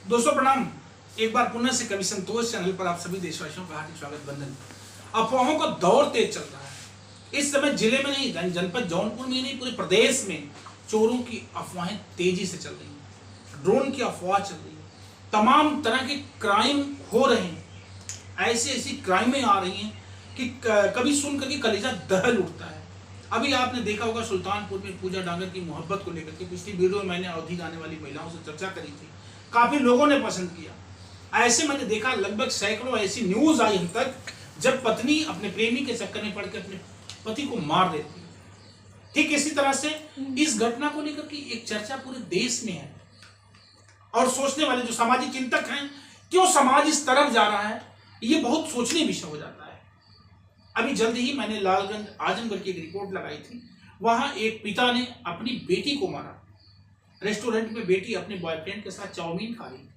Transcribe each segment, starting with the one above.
दोस्तों प्रणाम। एक बार पुनः से कवि संतोष चैनल पर आप सभी देशवासियों का हार्दिक स्वागत। बंधन अफवाहों का दौर तेज चल रहा है। इस समय जिले में नहीं, जनपद जौनपुर में नहीं, पूरे प्रदेश में चोरों की अफवाहें तेजी से चल रही हैं। ड्रोन की अफवाह चल रही है, तमाम तरह के क्राइम हो रहे हैं। ऐसी ऐसी क्राइमें आ रही हैं कि कभी सुन करके कलेजा दहल उठता है। अभी आपने देखा होगा सुल्तानपुर में पूजा डांगर की मोहब्बत को लेकर के पिछली वीडियो में मैंने अवधि गाने वाली महिलाओं से चर्चा करी थी, काफी लोगों ने पसंद किया। ऐसे मैंने देखा लगभग सैकड़ों ऐसी न्यूज आई हम तक जब पत्नी अपने प्रेमी के चक्कर में पड़ के अपने पति को मार देती है। ठीक इसी तरह से इस घटना को लेकर के एक चर्चा पूरे देश में है और सोचने वाले जो सामाजिक चिंतक हैं, क्यों समाज इस तरफ जा रहा है, ये बहुत सोचनीय विषय हो जाता है। अभी जल्द ही मैंने लालगंज आजमगढ़ की एक रिपोर्ट लगाई थी। वहां एक पिता ने अपनी बेटी को मारा। रेस्टोरेंट में बेटी अपने बॉयफ्रेंड के साथ चाउमीन खा रही,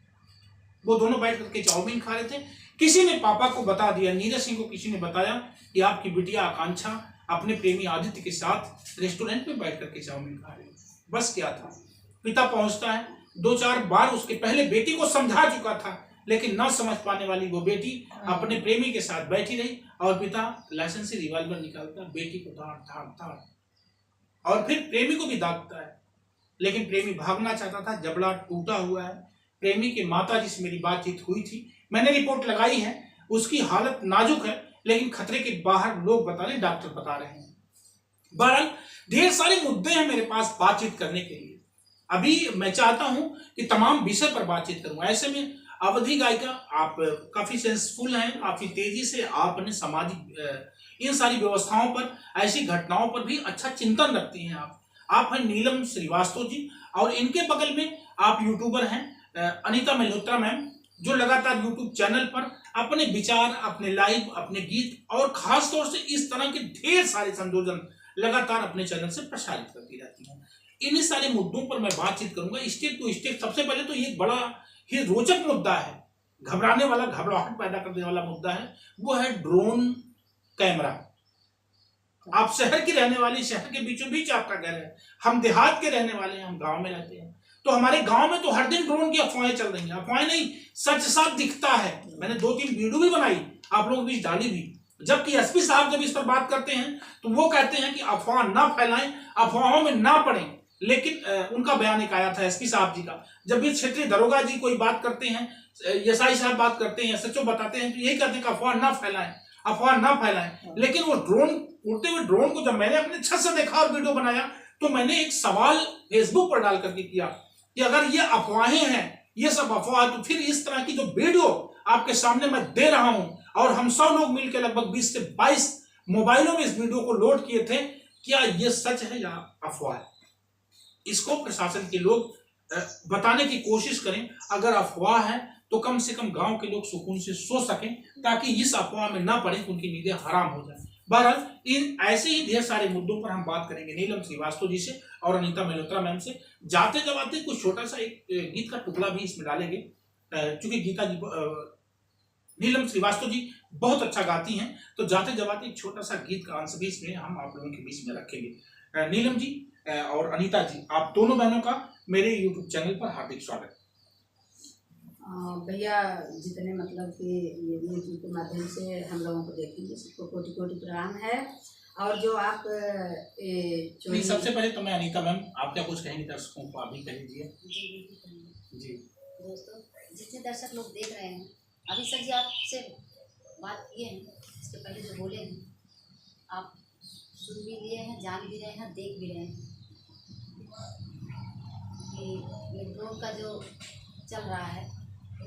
वो दोनों बैठ करके चाउमीन खा रहे थे। किसी ने पापा को बता दिया, नीरज सिंह को किसी ने बताया कि आपकी बिटिया आकांक्षा अपने प्रेमी आदित्य के साथ रेस्टोरेंट में बैठ करके चाउमीन खा रही है। बस क्या था, पिता पहुंचता है, 2-4 बार उसके पहले बेटी को समझा चुका था, लेकिन ना समझ पाने वाली वो बेटी अपने प्रेमी के साथ बैठी रही और पिता लाइसेंसी रिवॉल्वर निकालता है, बेटी को धाड़ धाड़ धाड़ और फिर प्रेमी को भी दागता है। लेकिन प्रेमी भागना चाहता था, जबड़ा टूटा हुआ है। प्रेमी के माताजी से मेरी बातचीत हुई थी, मैंने रिपोर्ट लगाई है। उसकी हालत नाजुक है, लेकिन खतरे के बाहर लोग बता रहे, डॉक्टर बता रहे हैं। बहरहाल ढेर सारे मुद्दे हैं मेरे पास बातचीत करने के लिए। अभी मैं चाहता हूं कि तमाम विषय पर बातचीत करूं। ऐसे में अवधि गायिका, आप काफी सेंसफुल हैं, काफी तेजी से आपने सामाजिक इन सारी व्यवस्थाओं पर, ऐसी घटनाओं पर भी अच्छा चिंतन रखती हैं। आप हैं नीलम श्रीवास्तव जी, और इनके बगल में आप यूट्यूबर हैं अनीता मल्होत्रा मैम, जो लगातार यूट्यूब चैनल पर अपने विचार, अपने लाइव, अपने गीत और खास तौर से इस तरह के ढेर सारे संयोजन लगातार अपने चैनल से प्रसारित करती रहती हैं। इन्हीं सारे मुद्दों पर मैं बातचीत करूंगा स्टेप टू स्टेप। सबसे पहले तो ये बड़ा ही रोचक मुद्दा है, घबराने वाला, घबराहट पैदा कर देने वाला मुद्दा है, वो है ड्रोन कैमरा। आप शहर की रहने वाली, शहर के बीचों बीच आपका घर है, हम देहात के रहने वाले हैं, हम गांव में रहते हैं, तो हमारे गांव में तो हर दिन ड्रोन की अफवाहें चल रही हैं। अफवाहें नहीं, सच साफ दिखता है। मैंने 2-3 वीडियो भी बनाई, आप लोगों के बीच डाली भी। जबकि एसपी साहब जब इस पर बात करते हैं तो वो कहते हैं कि अफवाह ना फैलाएं, अफवाहों में ना पड़ें। लेकिन उनका बयान एक आया था एसपी साहब जी का, जब भी क्षेत्रीय दरोगा जी कोई बात करते हैं, एसआई साहब बात करते हैं, एसएचओ बताते हैं, तो यही कहते हैं कि अफवाह ना फैलाएं, अफवाह ना फैलाएं। लेकिन वो ड्रोन, उड़ते हुए ड्रोन को जब मैंने अपने छत से देखा और वीडियो बनाया, तो मैंने एक सवाल फेसबुक पर डाल करके किया कि अगर ये अफवाहें हैं, ये सब अफवाह, तो फिर इस तरह की जो वीडियो आपके सामने मैं दे रहा हूं, और हम 100 लोग मिलकर लगभग 20 से 22 मोबाइलों में इस वीडियो को लोड किए थे, क्या ये सच है या अफवाह है? इसको प्रशासन के लोग बताने की कोशिश करें। अगर अफवाह है तो कम से कम गांव के लोग सुकून से सो सकें, ताकि इस अफवाह में ना पड़े कि उनकी नींदें हराम हो जाए। बहरहाल इन ऐसे ही ढेर सारे मुद्दों पर हम बात करेंगे नीलम श्रीवास्तव जी से और अनीता मल्होत्रा मैम से। जाते जब कुछ छोटा सा एक गीत का टुकड़ा भी इसमें डालेंगे, क्योंकि गीता जी, नीलम श्रीवास्तव जी बहुत अच्छा गाती हैं, तो जाते जब एक छोटा सा गीत का अंश भी इसमें हम आप लोगों के बीच में रखेंगे। नीलम जी और अनीता जी, आप दोनों बहनों का मेरे यूट्यूब चैनल पर हार्दिक स्वागत। भैया, जितने मतलब कि ये यूट्यूब के माध्यम से हम लोगों को देखेंगे, सबको कोटि कोटि प्रणाम है। और जो आप सबसे पहले तो मैं अनीता मैम, आप क्या कुछ कहेंगे दर्शकों को, आप भी कह लीजिए। जी दोस्तों, जितने दर्शक लोग देख रहे हैं, अभी सर जी आपसे बात किए हैं, इसके पहले जो बोले हैं आप सुन भी लिए हैं, जान भी रहे हैं, देख भी रहे हैं कि ये ड्रोन का जो चल रहा है,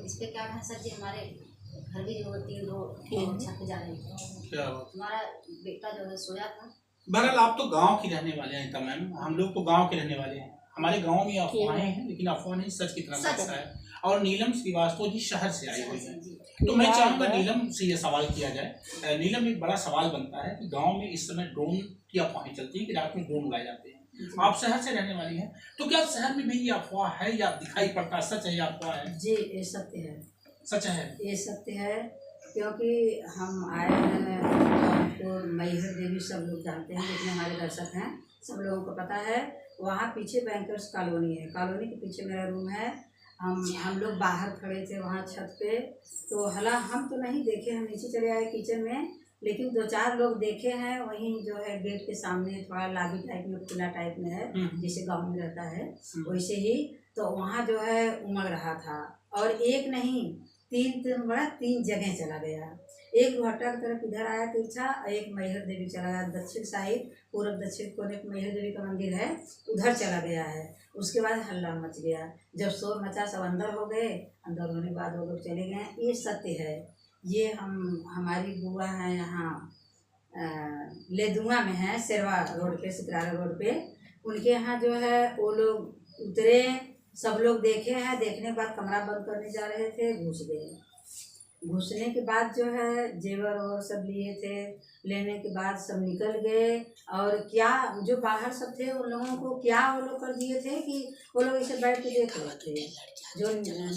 इस पर क्या है सर जी, हमारे घर भी जो 3 छत पे जा रहे थे, हमारा बेटा जो है सोया था। बहरहाल आप तो गांव की रहने वाले हैं अनीता मैम, हम लोग तो गांव के रहने वाले हैं। हमारे गांव में अफवाहें हैं, लेकिन अफवाह नहीं, सच की तरह सच है। और नीलम श्रीवास्तव जी शहर से आई हुई है, तो मैं चाहूंगा नीलम से ये सवाल किया जाए। नीलम, एक बड़ा सवाल बनता है कि गाँव में इस समय ड्रोन की अफवाहें चलती है कि रात में ड्रोन उड़ाए जाते हैं। आप शहर से रहने वाली हैं, तो क्या शहर में भी ये अफवाह है या दिखाई पड़ता है, सच है या अफवाह है? जी, ये सत्य है। सच है, ये सत्य है, क्योंकि हम आए हैं मैहर देवी, सब लोग जानते हैं, जितने हमारे दर्शक हैं सब लोगों को पता है। वहाँ पीछे बैंकर्स कॉलोनी है, कॉलोनी के पीछे मेरा रूम है। हम लोग बाहर खड़े थे वहाँ छत पे, तो हला हम तो नहीं देखे, हम नीचे चले आए किचन में, लेकिन 2-4 लोग देखे हैं। वहीं जो है गेट के सामने थोड़ा लाबी टाइप में, खुला टाइप में है, जैसे गाँव में रहता है वैसे ही, तो वहाँ जो है उमड़ रहा था। और एक नहीं 3 जगह चला गया। एक रोहटा की तरफ इधर आया तिरछा, एक मैहर देवी चला गया दक्षिण साइड, पूर्व दक्षिण कोने पे मैहर देवी का मंदिर है, उधर चला गया है। उसके बाद हल्ला मच गया, जब शोर मचा सब अंदर हो गए, अंदर होने के बाद वो लोग चले गए। ये सत्य है। ये हमारी बुआ हैं यहाँ लेदुआ में है, शेरवा रोड पे, सिकरारा रोड पे, उनके यहाँ जो है वो लोग उतरे, सब लोग देखे हैं। देखने के बाद कमरा बंद करने जा रहे थे, घुस गए। घुसने के बाद जो है जेवर और सब लिए थे, लेने के बाद सब निकल गए। और क्या जो बाहर सब थे उन लोगों को क्या वो लोग कर दिए थे कि वो लोग इसे बैठ के देख रहे थे, जो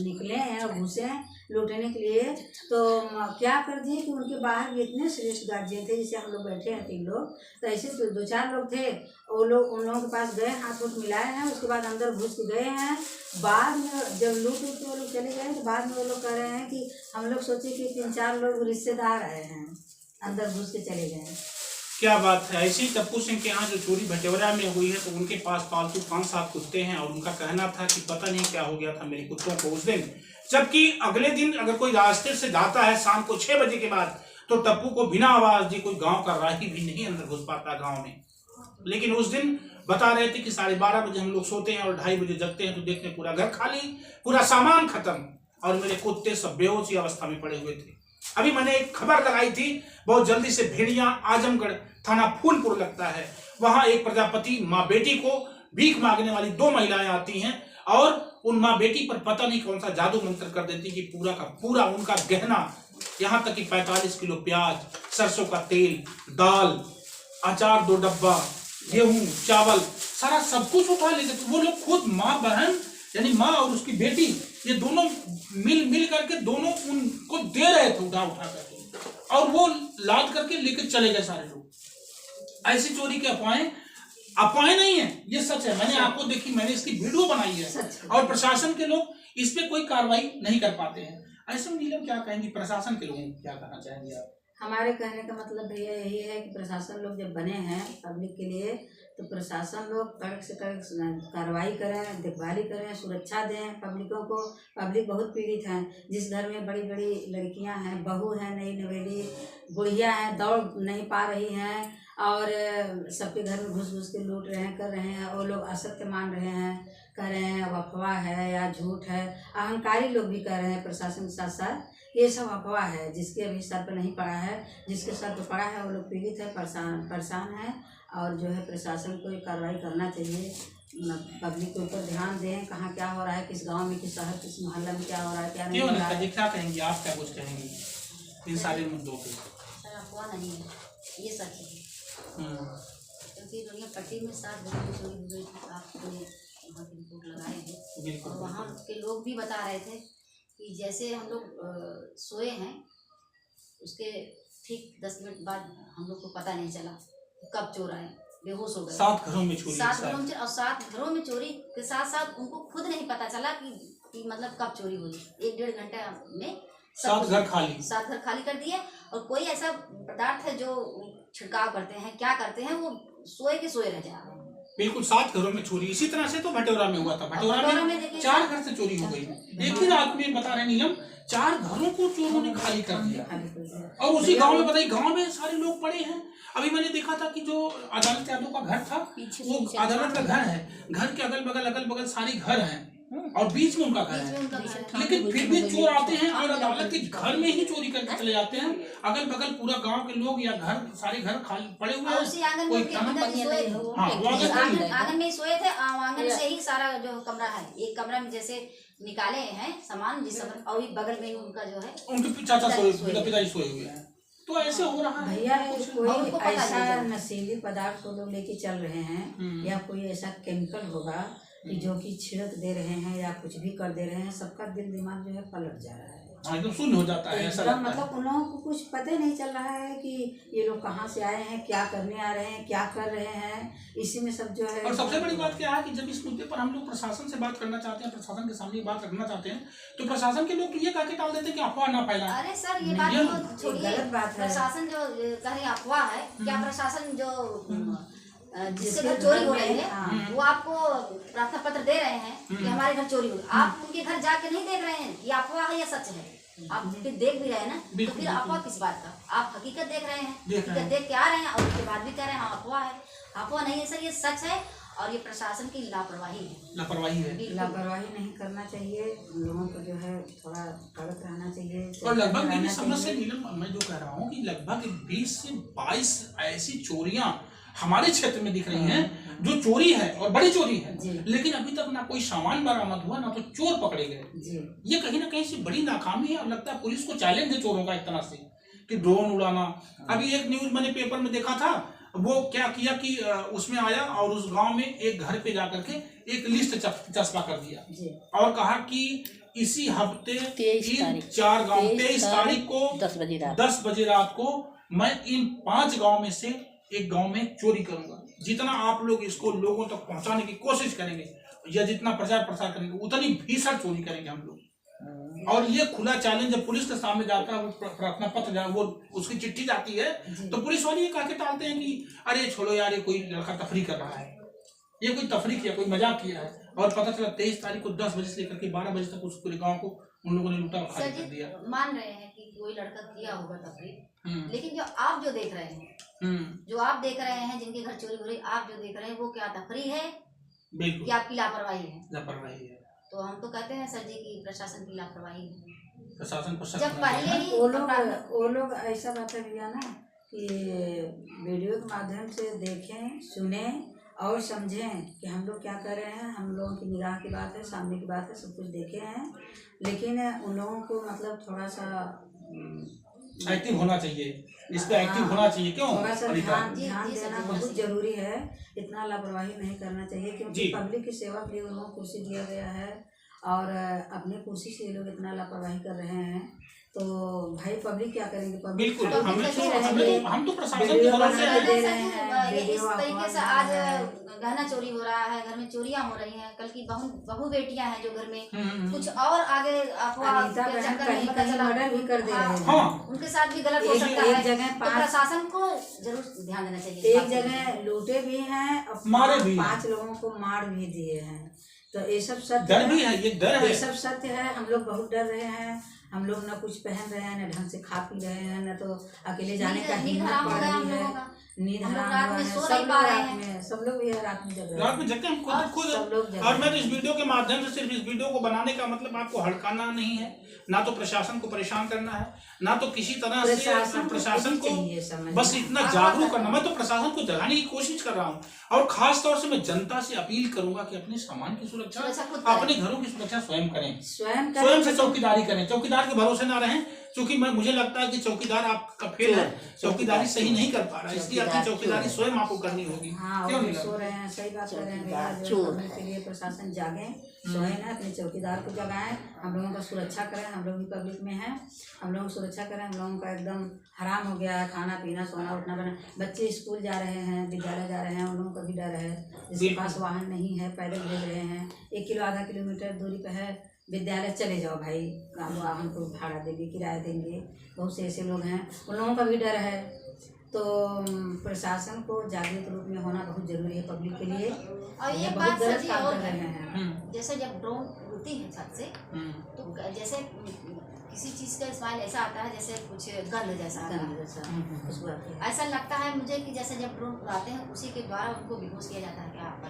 निकले हैं और घुसे हैं लूटने के लिए। तो क्या कर दिए कि उनके बाहर भी इतने श्रेष्ठ गार्जियन थे, जैसे हम लोग बैठे हैं 3 लोग, तो ऐसे 2-4 लोग थे, वो लोग उन लोगों के पास गए, हाथ वोट मिलाए हैं, उसके बाद अंदर घुस के गए हैं। बाद में जब लूट के वो लोग चले गए तो बाद में वो लोग कह रहे हैं कि हम लोग सोचे कि 3-4 लोग रिश्तेदार आए हैं, अंदर घुस के चले गए। क्या बात है। ऐसी टप्पू सिंह के यहाँ जो चोरी भटेवरा में हुई है, तो उनके पास पालतू 5-7 कुत्ते हैं, और उनका कहना था कि पता नहीं क्या हो गया था मेरे कुत्तों को उस दिन। जबकि अगले दिन अगर कोई रास्ते से जाता है शाम को 6 बजे के बाद, तो टप्पू को बिना आवाज दी कोई गांव का राही भी नहीं अंदर घुस पाता गांव में। लेकिन उस दिन बता रहे थे कि 12:30 बजे हम लोग सोते हैं और 2:30 बजे जगते हैं, तो देखते हैं पूरा घर खाली, पूरा सामान खत्म, और मेरे कुत्ते सब बेहोशी अवस्था में पड़े हुए थे। अभी मैंने एक खबर लगाई थी, बहुत जल्दी से भेड़िया आजमगढ़ थाना फूलपुर लगता है, वहां एक प्रजापति माँ बेटी को भीख मांगने वाली 2 महिलाएं आती हैं, और उन माँ बेटी पर पता नहीं कौन सा जादू मंत्र कर देती कि पूरा का पूरा उनका गहना, यहाँ तक कि 45 किलो प्याज, सरसों का तेल, दाल, अचार 2 डब्बा, गेहूं, चावल, सारा सब कुछ उठा लेते। तो वो लोग खुद माँ बहन यानी माँ और उसकी बेटी, ये दोनों मिल करके दोनों उनको दे रहे थे उठा करके, और वो लाद करके लेकर चले गए सारे लोग। ऐसी चोरी की अफवाहें नहीं है, ये सच है। मैंने आपको देखी, मैंने इसकी वीडियो बनाई है, और प्रशासन के लोग इस पे कोई कार्रवाई नहीं कर पाते हैं। ऐसे में नीलम क्या कहेंगी, प्रशासन के लोगों को क्या कहना चाहेंगे आप? हमारे कहने का मतलब भैया यही है कि प्रशासन लोग जब बने हैं पब्लिक के लिए, तो प्रशासन लोग कड़क से कड़क कार्रवाई करें, देखभाली करें, सुरक्षा दें पब्लिकों को। पब्लिक बहुत पीड़ित हैं, जिस घर में बड़ी बड़ी लड़कियां हैं, बहू हैं, नई नवेली बुढ़िया हैं, दौड़ नहीं पा रही हैं, और सबके घर में घुस के लूट रहे हैं, कर रहे हैं, वो लोग असत्य मान रहे हैं, कह रहे हैं अफवाह है या झूठ है। अहंकारी लोग भी कह रहे हैं प्रशासन के साथ साथ ये सब अफवाह है, जिसके अभी सर पर नहीं पड़ा है, जिसके सर पर पड़ा है वो लोग पीड़ित है, परेशान है। और जो है प्रशासन को कार्रवाई करना चाहिए, पब्लिक के ऊपर ध्यान दें, कहाँ क्या हो रहा है, किस गांव में, किस शहर, किस मोहल्ला में क्या हो रहा है, क्या नहीं हो रहा है। क्या कहेंगी आप, क्या कुछ कहेंगी इन सारे मुद्दों पे? सर अफवाह नहीं है, ये सच है। क्योंकि दुनिया पट्टी में 7 घरों में चोरी हो गई थी, आपको वहाँ की रिपोर्ट लगाए हैं, और वहाँ के लोग भी बता रहे थे कि जैसे हम लोग सोए हैं, उसके ठीक 10 मिनट बाद हम लोग को पता नहीं चला कब चोर आए, बेहोश हो गए। 7 घरों में चोरी, 7 घरों में, और 7 घरों में चोरी के साथ साथ उनको खुद नहीं पता चला कि मतलब कब चोरी हुई। 1-1.5 घंटा में 7 घर खाली, 7 घर खाली कर दिए। और कोई ऐसा पदार्थ है जो छिड़काव करते हैं, क्या करते हैं, वो सोए के सोए रह जा रहे हैं। बिल्कुल 7 घरों में चोरी। इसी तरह से तो भटौरा में हुआ था, भटौरा में 4 घर से चोरी हो गई। एक ही रात में बता रहे नीलम, 4 घरों को चोरों ने खाली कर दिया, और उसी गांव में बताइए, गांव में सारे लोग पड़े हैं। अभी मैंने देखा था कि जो अदालत यादव का घर था, वो अदालत का घर है, घर के अगल बगल सारे घर हैं, और बीच में उनका घर है, लेकिन फिर भी चोर आते हैं और अदालत के घर में ही चोरी करके चले जाते हैं। अगल बगल पूरा गांव के लोग या घर, सारे घर खाली पड़े हुए हैं, कोई आंगन में सोए थे, आंगन से ही सारा जो कमरा है, एक कमरा में जैसे निकाले हैं सामान, जिस और बगल में उनका जो है उनके चाचा पिताजी सोए हुए हैं। तो ऐसे हो रहा है भैया, कोई ऐसा नशीली पदार्थ को लोग लेके चल रहे हैं, या कोई ऐसा केमिकल होगा कि जो कि छिड़क दे रहे हैं या कुछ भी कर दे रहे हैं, सबका दिल दिमाग जो है पलट जा रहा है। हाँ एकदम शून्य हो जाता है, ऐसा एकदम लगता है। मतलब उन लोगों को कुछ पता ही नहीं चल रहा है कि ये लोग कहाँ से आए हैं, क्या करने आ रहे हैं, क्या कर रहे हैं, इसी में सब जो है। और सबसे बड़ी बात क्या है कि जब इस मुद्दे पर हम लोग प्रशासन से बात करना चाहते हैं, प्रशासन के सामने बात रखना चाहते हैं, तो प्रशासन के लोग तो ये कह के टाल देते हैं कि अफवाह ना फैलाएं। अरे सर ये बात ये तो छोड़िए, गलत बात है। प्रशासन जो कहे अफवाह है, क्या प्रशासन जो जिससे जिसके घर चोरी घर हो में, रही है हाँ। वो आपको प्रार्थना पत्र दे रहे हैं कि हमारे घर चोरी हो, आप उनके घर जाके नहीं देख रहे हैं ये अफवाह है या सच है, आप फिर देख भी रहे हैं ना, तो बिल्कुल, फिर अफवाह किस बात का, आप हकीकत देख रहे हैं, देख रहे हैं। हकीकत देख के आ रहे हैं और उसके बाद भी कह रहे हैं हाँ अफवाह है। अफवाह नहीं है सर, ये सच है और ये प्रशासन की लापरवाही है। लापरवाही है। बिल्कुल। लापरवाही नहीं करना चाहिए, लोगों को जो है थोड़ा कड़क रहना चाहिए। और लगभग मेरी रहना समझ से चाहिए। नीलम, मैं जो कह रहा हूँ कि लगभग 20 से 22 ऐसी चोरियां हमारे क्षेत्र में दिख रही हैं जो चोरी है और बड़ी चोरी है, जी। लेकिन अभी तक ना कोई सामान बरामद हुआ, ना तो चोर पकड़े गए। जी ये कहीं ना कहीं से बड़ी नाकामी है और लगता है पुलिस को चैलेंज है चोरों का एक तरह से कि ड्रोन उड़ाना। अभी एक न्यूज मैंने पेपर में देखा था, वो क्या किया कि उसमें आया और उस गांव में एक घर पे जाकर के एक लिस्ट चस्पा कर दिया जी और कहा कि इसी हफ्ते 23 इन तारीख 4 गांव 23 तारीख को 10 बजे रात को मैं इन 5 गांव में से एक गांव में चोरी करूंगा। जितना आप लोग इसको लोगों तक पहुंचाने की कोशिश करेंगे या जितना प्रचार प्रसार करेंगे उतनी भीषण चोरी करेंगे हम लोग। और ये खुला चैलेंज जब पुलिस के सामने जाता है, वो प्रार्थना पत्र वो उसकी चिट्ठी जाती है, तो पुलिस वाले ये कह के टालते हैं कि अरे छोड़ो यार, ये कोई लड़का तफरी कर रहा है, ये कोई तफरी किया, कोई मजाक किया है। और पता चला 23 तारीख को 10 बजे से लेकर के 12 बजे तक उस पूरे गांव को उन लोगों ने लूटा और खाली कर दिया। मान रहे हैं कि कोई लड़का किया होगा तफरी, लेकिन जो आप जो देख रहे हैं, जो आप देख रहे हैं जिनके घर चोरी हो रही, आप जो देख रहे हैं वो क्या तफरी है, बिल्कुल क्या आपकी लापरवाही है? लापरवाही है। तो हम तो कहते हैं सर जी की प्रशासन की लापरवाही है। प्रशासन को जब पहले ही वो लोग ऐसा बात है भैया ना कि वीडियो के माध्यम से देखें, सुनें और समझें कि हम लोग क्या कर रहे हैं। हम लोगों की निगाह की बात है, सामने की बात है, सब कुछ देखे हैं, लेकिन उन लोगों को मतलब थोड़ा सा एक्टिव होना चाहिए, इस पे एक्टिव होना चाहिए। क्यों? थोड़ा सा ध्यान जी, देना जी, बहुत जी। जरूरी है। इतना लापरवाही नहीं करना चाहिए, क्योंकि जी। पब्लिक की सेवा के लिए उन लोगों को कुर्सी दिया गया है और अपनी कुर्सी से ये लोग इतना लापरवाही कर रहे हैं, तो भाई पब्लिक क्या करेंगे? पब्लिक बिल्कुल, खाली हमें देखी तो रहेंगे। हम तो प्रशासन के वीडियो भरोसे बना हैं। के दे रहे हैं, इस वीडियो तरीके से अपलोड आज कर रहे हैं। गहना चोरी हो रहा है, घर में चोरियां हो रही हैं, कल की बहू बेटियां हैं जो घर में कुछ हाँ। और आगे अफवाह अनीता के बहन चक्कर में कहीं पता कहीं चला, मर्डर भी कर दे रहे हैं। हाँ। उनके साथ भी गलत हो एक- सकता एक है। जगह तो 5 प्रशासन को जरूर ध्यान देना चाहिए। एक जगह लूटे भी हैं और मारे भी हैं। 5 लोगों को मार भी दिए हैं। तो ये सब सत्य डर भी है, ये डर है। ये सब सत्य है। हम लोग बहुत डर रहे हैं। हम लोग न कुछ पहन रहे हैं, न ढंग से खा पी रहे हैं, न तो अकेले जाने का नींद हिम्मत हराम पड़ हो गया हम रही लोगों है। का। नींद हम लोग हराम रात हुआ में है। सो सब नहीं लोग पा रहे रात हैं। में, सब लोग भी रात में जग रहे रात में हैं। जगते हम और खुद सब लोग जग और मैं तो रहे इस वीडियो के माध्यम से सिर्फ इस वीडियो को बनाने का मतलब आपको हड़काना नहीं है, ना तो प्रशासन को परेशान करना है, ना तो किसी तरह से प्रशासन को चाहिए समझ बस इतना जागरूक करना। मैं तो प्रशासन को जगाने की कोशिश कर रहा हूँ और खास तौर से मैं जनता से अपील करूंगा कि अपने सामान की सुरक्षा सुरक्षा, खुद करें। अपने घरों की सुरक्षा स्वयं करें, स्वयं स्वयं से चौकीदारी करें, चौकीदार के भरोसे ना रहें। क्योंकि मुझे लगता है कि चौकीदार आपका फेल है, चौकीदारी सही नहीं कर पा रहा है, इसलिए अपनी चौकीदारी स्वयं आपको करनी होगी। हाँ, क्यों वो नहीं? सो रहे हैं, सही बात कर रहे हैं भैया। जो चोर करने के लिए प्रशासन जागे, सोए ना, अपने चौकीदार को जगाएं, हम लोगों का सुरक्षा करें। हम लोग भी पब्लिक में हैं, हम लोगों की सुरक्षा करें। हम लोगों का एकदम हराम हो गया है खाना पीना, सोना उठना बना। बच्चे स्कूल जा रहे हैं, विद्यालय जा रहे हैं, उन लोगों का भी डर है। जिसके पास वाहन नहीं है, पैदल भेज रहे हैं, 1 किलो आधा किलोमीटर दूरी पे है विद्यालय, चले जाओ भाई, वाहन को भाड़ा देंगे, किराया देंगे। बहुत से ऐसे लोग हैं, उन लोगों का भी डर है। तो प्रशासन को जागरूक रूप में होना बहुत जरूरी है पब्लिक के लिए। और ये बहुत बात गलत सर जी काम और कर रहे हैं। जैसे जब ड्रोन उड़ती है छत से, तो जैसे किसी चीज का स्माइल ऐसा आता है जैसे कुछ गंध जैसा आता है। गंद जैसा खुशबू आती है। ऐसा लगता है मुझे कि जैसे जब ड्रोन उड़ाते हैं उसी के द्वारा उनको बेहोश किया जाता है। क्या आप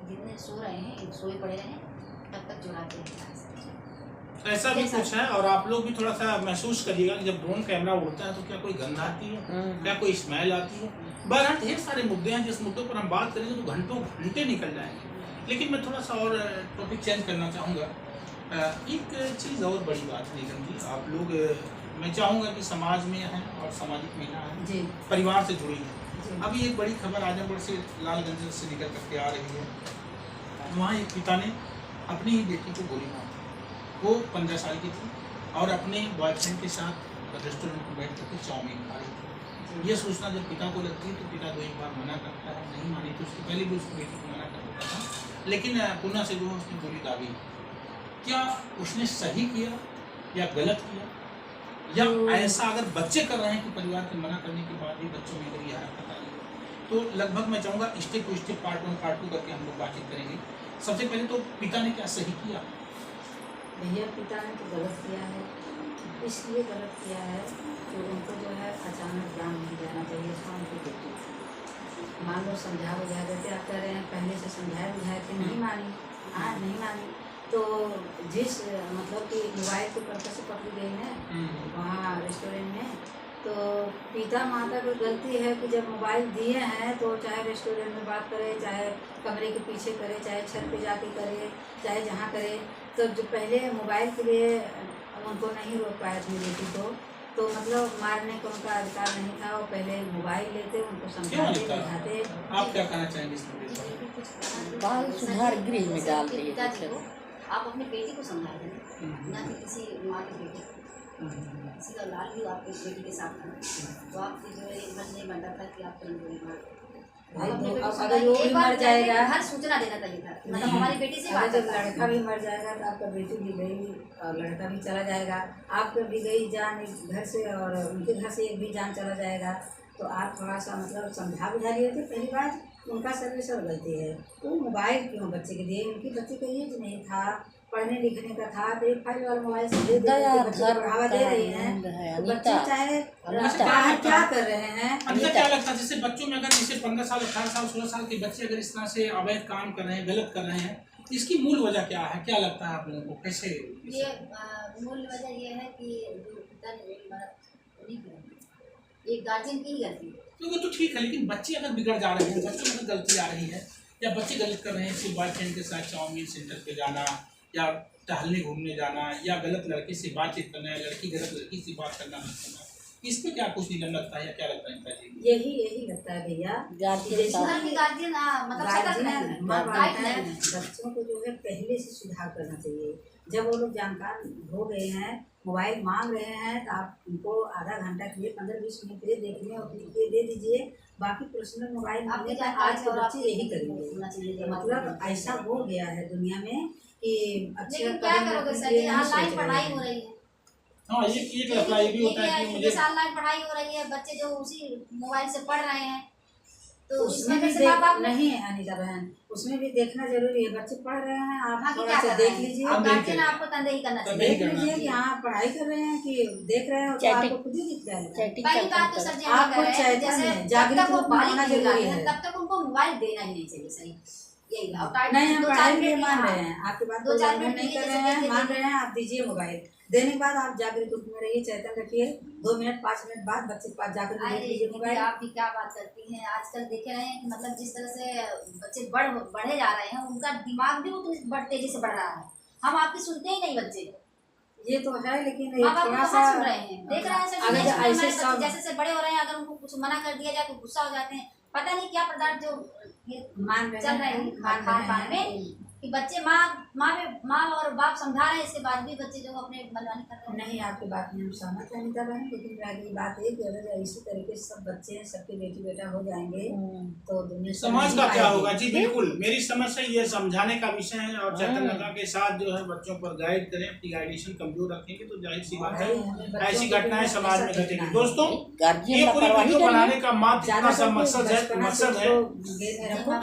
जितने सो रहे हैं सोए पड़े रहे तब तक चुराते हैं। ऐसा भी कुछ है। और आप लोग भी थोड़ा सा महसूस करिएगा कि जब ड्रोन कैमरा उड़ता है तो क्या कोई गंध आती है, क्या कोई स्मेल आती है। बहरहाल ढेर सारे मुद्दे हैं, जिस मुद्दों पर हम बात करेंगे तो घंटों घंटे निकल जाएंगे। लेकिन मैं थोड़ा सा और टॉपिक चेंज करना चाहूँगा। एक चीज़ और बड़ी बात नीलम जी, आप लोग, मैं चाहूँगा कि समाज में हैं और सामाजिक महिला हैं, जी परिवार से जुड़ी हैं। जी। अभी एक बड़ी खबर आजमगढ़ से, लालगंज से निकल करके आ रही है। वहाँ एक पिता ने अपनी ही बेटी को गोली मार दी। वो 15 साल की थी और अपने बॉयफ्रेंड के साथ रेस्टोरेंट में बैठ करके चाउमीन खा रही थी। ये सूचना जब पिता को लगती है तो पिता 2 बार मना करता है, नहीं मानी तो उसके पहले भी उसकी बेटी को मना कर देता था, लेकिन पुनः से जो है उसने गोली दागी। क्या उसने सही किया या गलत किया, या ऐसा अगर बच्चे कर रहे हैं कि परिवार के मना करने के बाद भी बच्चों में अगर यह हरकत आ रही है, तो लगभग मैं चाहूँगा step to step part 1 part 2 करके हम लोग बातचीत करेंगे। सबसे पहले तो पिता ने क्या सही किया? भैया पिता ने तो गलत किया है, इसलिए गलत किया है कि उनको जो है अचानक जान नहीं जाना चाहिए था उनकी बेटी। मान लो समझा बुझा देते, आप कह रहे हैं पहले से समझाए बुझाए थे, नहीं मानी, हाँ नहीं मानी, तो जिस मतलब कि मोबाइल के पर्पज से पकड़ी गई ना वहाँ रेस्टोरेंट में, तो पिता माता की गलती है कि जब मोबाइल दिए हैं तो चाहे रेस्टोरेंट में बात करे, चाहे कमरे के पीछे करे, चाहे छत पे जाके करे, चाहे जहाँ करे, तो जो पहले मोबाइल के लिए उनको नहीं रोक पाया अपनी बेटी को, तो मतलब मारने का उनका अधिकार नहीं था। वो पहले मोबाइल लेते, उनको समझाते बुझाते। आप क्या कहना चाहेंगे इस मुद्दे बाल सुधार गृह में डाल दिए पिताजी को आप अपनी बेटी को समझा दें, ना कि किसी माँ की बेटी को। किसी का लाल भी आपकी बेटी के साथ था, तो आपकी जो है मन नहीं बनता था कि आप तुरंत गोली मार दो। अगर वो भी मर जाएगा, हर सूचना देना चाहिए था, मतलब हमारी बेटी से बात जब लड़का भी मर जाएगा तो आपका बेटी भी गई और लड़का भी चला जाएगा, आपका भी गई जान इस घर से और उनके घर से एक भी जान चला जाएगा। तो आप थोड़ा सा मतलब समझा बुझा लिए थे। पहली बात उनका सर्विस और गलती है, तो मोबाइल क्यों बच्चे के दिए? उनकी बच्चे का एज नहीं था, पढ़ने लिखने का था, तो एक फाइल वाला मोबाइल से दे बच्चे को बढ़ावा दे रही हैं। तो बच्चे चाहे बाहर क्या कर रहे हैं। अंदर क्या लगता है, जैसे बच्चों में अगर जैसे 15 साल 18 साल 16 साल के बच्चे अगर इस तरह से अवैध काम कर रहे हैं, गलत कर रहे हैं, इसकी मूल वजह क्या है? क्या लगता है आप लोगों को? कैसे ये मूल वजह ये है कि जो पिता ने गोली मारा नहीं किया, एक गार्जियन की ही गलती है। तो वो तो ठीक है, लेकिन बच्चे अगर बिगड़ जा रहे हैं, बच्चों में गलती आ रही है, या बच्चे गलत कर रहे हैं, सिर्फ बॉयफ्रेंड के साथ चाउमीन सेंटर पे जाना, या टहलने घूमने जाना, या गलत लड़के से बातचीत करना, या लड़की गलत लड़की से बात करना, इस पे क्या कुछ नहीं लगता है, या क्या लगता है? यही लगता है भैया, गार्जियन बच्चों को जो है पहले से सुधार करना चाहिए। जब वो लोग जानकार हो गए हैं, मोबाइल मांग रहे हैं, तो आप उनको आधा घंटा के लिए 15-20 मिनट के लिए देखने और लिए दे दीजिए। बाकी पर्सनल मोबाइल मांगने का आज के बच्चे यही करेंगे। मतलब ऐसा हो गया है दुनिया में कि अच्छे क्या करोगे सर, ऑनलाइन पढ़ाई हो रही है। हाँ, ये अप्लाई भी होता है कि मुझे ऑनलाइन पढ़ाई हो रही है, बच्चे जो उसी मोबाइल से पढ़ रहे हैं, तो उसमें भी नहीं है अनिता बहन, उसमें भी देखना जरूरी है। बच्चे पढ़ रहे हैं, आप थोड़ा सा देख लीजिए, गार्जियन आपको तंदेही करना चाहिए, देख लीजिए कि हाँ पढ़ाई कर रहे हैं कि देख रहे हैं, तो आपको खुद ही दिख जाएगा। पहली बात तो सर जी आपको जागरूक होना जरूरी है, तब तक उनको मोबाइल देना ही नहीं चाहिए। सही यही नहीं, हम पढ़ाई में मान रहे हैं, आपकी बात को नहीं कर रहे हैं, मान रहे हैं। आप दीजिए मोबाइल, देने के बाद आप जागरूक में रहिए, चेतन रखिए। 2 मिनट 5 मिनट बाद बच्चे के पास जाकर देख लीजिए मोबाइल। आप भी क्या बात करती हैं, आजकल देखे रहे हैं कि मतलब जिस तरह से बच्चे बढ़े जा रहे हैं, उनका दिमाग भी उतनी तेजी से बढ़ रहा है। हम आपकी सुनते ही नहीं बच्चे, ये तो है, लेकिन थोड़ा सा सुन रहे हैं, देख रहे हैं सर, ऐसे जैसे बड़े हो रहे हैं, अगर उनको कुछ मना कर दिया जाए तो गुस्सा हो जाते हैं। पता नहीं क्या पदार्थ जो मान चल रहे हैं खान में कि बच्चे माँ और बाप समझा रहे हैं, इसके बाद भी बच्चे जो अपने मनमानी कर रहे हैं। नहीं, आपकी बात में हम सहमत है अनिता बहन, लेकिन रही बात है कि अगर इसी तरीके से सब बच्चे सबके बेटी बेटा हो जाएंगे तो दुनिया समाज का क्या होगा? जी बिल्कुल, मेरी समझ से ये समझाने का विषय है, और चैतन्यता के साथ जो है बच्चों पर गाइड करें, अपनी गाइडेशन कमजोर रखेंगे तो जाहिर सी बात है ऐसी घटनाएं समाज में घटेंगी। दोस्तों, ये पूरी वीडियो बनाने का मात्र इतना सा मकसद है,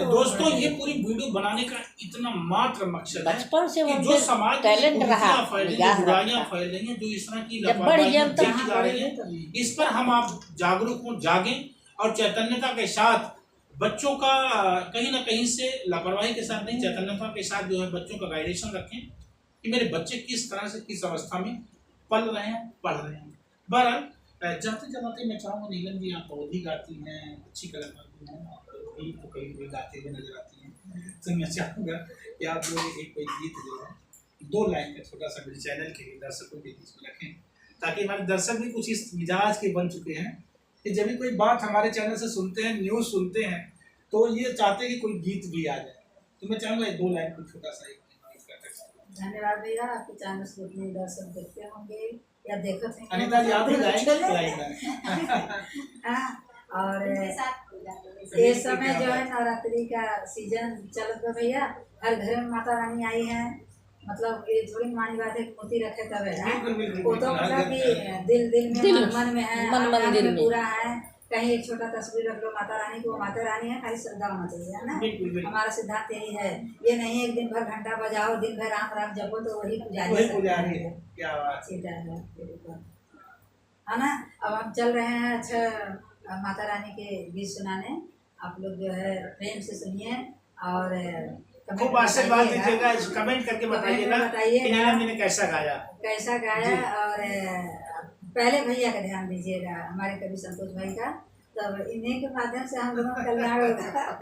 दोस्तों ये पूरी वीडियो बनाने का इतना मात्र मकसद है कि जो समाज में बुराइयां फैल रही हैं, जो इस तरह की लापरवाहियां देखी जा रही है, इस पर हम आप जागरूक हो, जागें, और चैतन्यता के साथ बच्चों का कहीं ना कहीं से लापरवाही के साथ नहीं, चैतन्यता के साथ जो है बच्चों का गाइडेशन रखें कि मेरे बच्चे किस तरह से किस अवस्था में पल रहे हैं, पढ़ रहे हैं। बहरहाल जाते जाते मैं चाहूँगा नीलम जी, आप पौधी गाती हैं, अच्छी कलाकारी हैं, तो कहीं गाते हुए नजर आती हैं, तो मैं चाहूँगा कि आप जो एक कोई गीत जो है 2 लाइन का छोटा सा मेरे चैनल के दर्शकों के बीच में रखें, ताकि हमारे दर्शक भी कुछ इस मिजाज के बन चुके हैं कि जब भी कोई बात हमारे चैनल से सुनते हैं, न्यूज़ सुनते हैं, तो ये चाहते हैं कि कोई गीत भी आ जाए। तो मैं चाहूँगा 2 लाइन को छोटा सा एक धन्यवाद भैया, आपके चैनल से उतने दर्शक देखते होंगे या देखते होंगे। अनीता जी आप भी गाएंगे और उनके साथ हो जाता है। इस समय जो है नवरात्रि का सीजन चल रहा भैया, हर घर में माता रानी आई है। मतलब ये थोड़ी मानी बात है कि मूर्ति रखे तब है, बिल्कुल, बिल्कुल, वो तो बिल्कुल, मतलब हर कि घर दिल में दिल- मन में है, मन अंग मंदिर में में। पूरा है। कहीं एक छोटा तस्वीर रख लो माता रानी को, माता रानी है, खाली श्रद्धा होना चाहिए, है ना। बिल्कुल, बिल्कुल। हमारा सिद्धांत यही है, ये नहीं एक दिन भर घंटा बजाओ, दिन भर राम राम जपो, तो वही पुजारी वही सकते पुजारी हैं। है, क्या बात। सीधा है, बिल्कुल। है ना। अब हम चल रहे हैं अच्छा माता रानी के गीत सुनाने। आप लोग जो है प्रेम से सुनिए और कमेंट खूब आशीर्वाद बताइएगा। दीजिएगा, कमेंट करके बताइएगा कि नीलम जी ने कैसा गाया। कैसा गाया। और पहले भैया का ध्यान दीजिएगा, हमारे कवि संतोष भाई का, तब इन्हीं के माध्यम से हम लोगों का कल्याण होगा।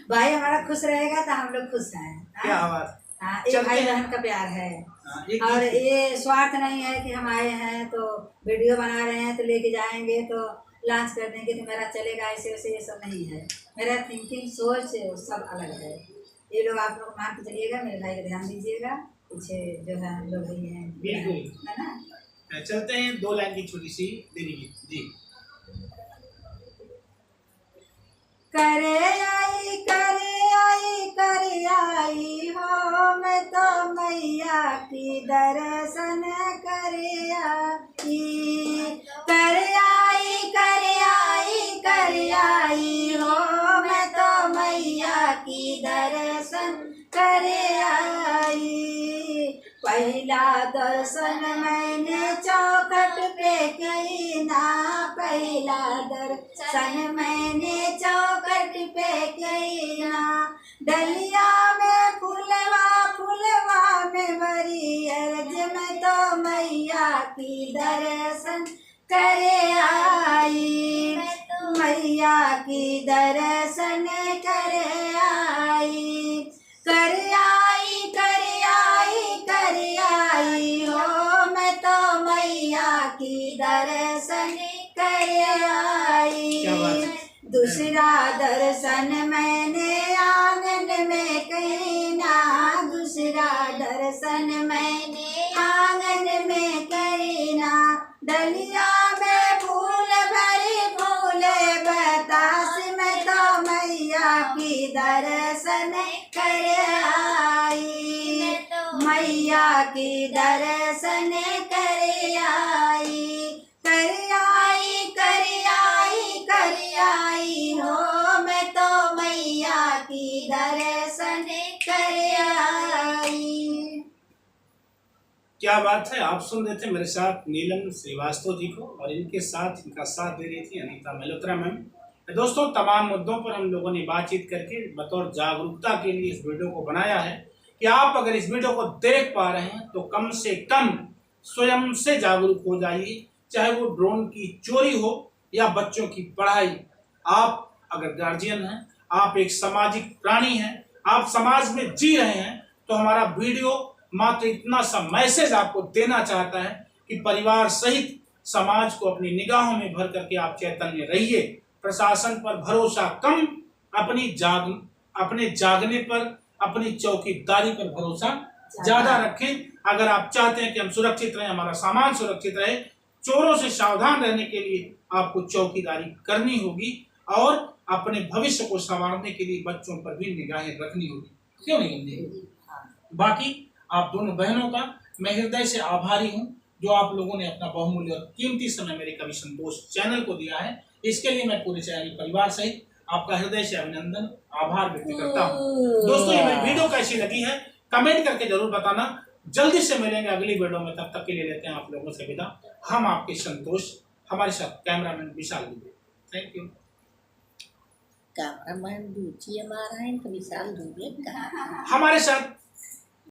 भाई हमारा खुश रहेगा तो हम लोग खुश हैं। क्या बात। हाँ, एक चलते भाई हैं। बहन का प्यार है। हाँ, एक और गीत- ये स्वार्थ नहीं है कि हम आए हैं तो वीडियो बना रहे हैं तो लेके जाएंगे तो लॉन्च कर देंगे तो मेरा चलेगा ऐसे वैसे, ये सब नहीं है। मेरा थिंकिंग सोच सब अलग है। ये लोग आप लोग मान के चलिएगा, मेरे भाई का ध्यान दीजिएगा, पीछे जो है हम लोग ही हैं, बिल्कुल। है ना। चलते हैं 2 लाइन की छोटी सी देवी गीत जी। करे आई हो, मैं तो मैया की दर्शन करे आई हो, मैं तो मैया की दर्शन करे आई। पहला दर्शन मैंने चौखट पे की ना, पहला दर्शन मैंने चौखट पे की ना। डलिया में फुलवा में भरी अर्ज, में तो मैया की दर्शन करे आई, मैया की दर्शन करे आई। हो, मैं तो मैया की दर्शन करे आई। क्या बात है। दूसरा दर्शन मैंने आंगन में करी ना, दूसरा दर्शन मैंने आंगन में करी ना। डलिया में फूल भरे फूले बतास, में तो मैया की दर्शन करे आई, मैया की दर्शन करे आई। हो, मैं तो मैया की दर्शन करे आई। क्या बात है। आप सुन रहे थे मेरे साथ नीलम श्रीवास्तव जी को, और इनके साथ इनका साथ दे रही थी अनीता मल्होत्रा मैम। दोस्तों, तमाम मुद्दों पर हम लोगों ने बातचीत करके बतौर जागरूकता के लिए इस वीडियो को बनाया है कि आप अगर इस वीडियो को देख पा रहे हैं तो कम से कम स्वयं से जागरूक हो जाइए, चाहे वो ड्रोन की चोरी हो या बच्चों की पढ़ाई। आप अगर गार्जियन हैं, आप एक सामाजिक प्राणी हैं, आप समाज में जी रहे हैं, तो हमारा वीडियो मात्र इतना सा मैसेज आपको देना चाहता है कि परिवार सहित समाज को अपनी निगाहों में भर करके आप चैतन्य रहिए। प्रशासन पर भरोसा कम, अपने जागने पर, अपनी चौकीदारी पर भरोसा ज्यादा रखें। अगर आप चाहते हैं कि हम सुरक्षित रहें, हमारा सामान सुरक्षित रहे, चोरों से सावधान रहने के लिए आपको चौकीदारी करनी होगी और अपने भविष्य को संवारने के लिए बच्चों पर भी निगाहें रखनी होगी। क्यों नहीं होगी। बाकी आप दोनों बहनों का मैं हृदय से आभारी हूं, जो आप लोगों ने अपना बहुमूल्य और कीमती समय मेरे कवि संतोष चैनल को दिया है। इसके लिए मैं पूरे चैनल परिवार सहित आपका हृदय से अभिनंदन, आभार व्यक्त करता हूं। दोस्तों, ये मेरी वीडियो कैसी लगी है कमेंट करके जरूर बताना। जल्दी से मिलेंगे अगली वीडियो में, तब तक के लिए लेते हैं आप लोगों से विदा। हम आपके संतोष, हमारे साथ cameraman Vishal Dubey. Thank you. Cameraman दूची हमारा है तो विशाल दुबे का हमारे साथ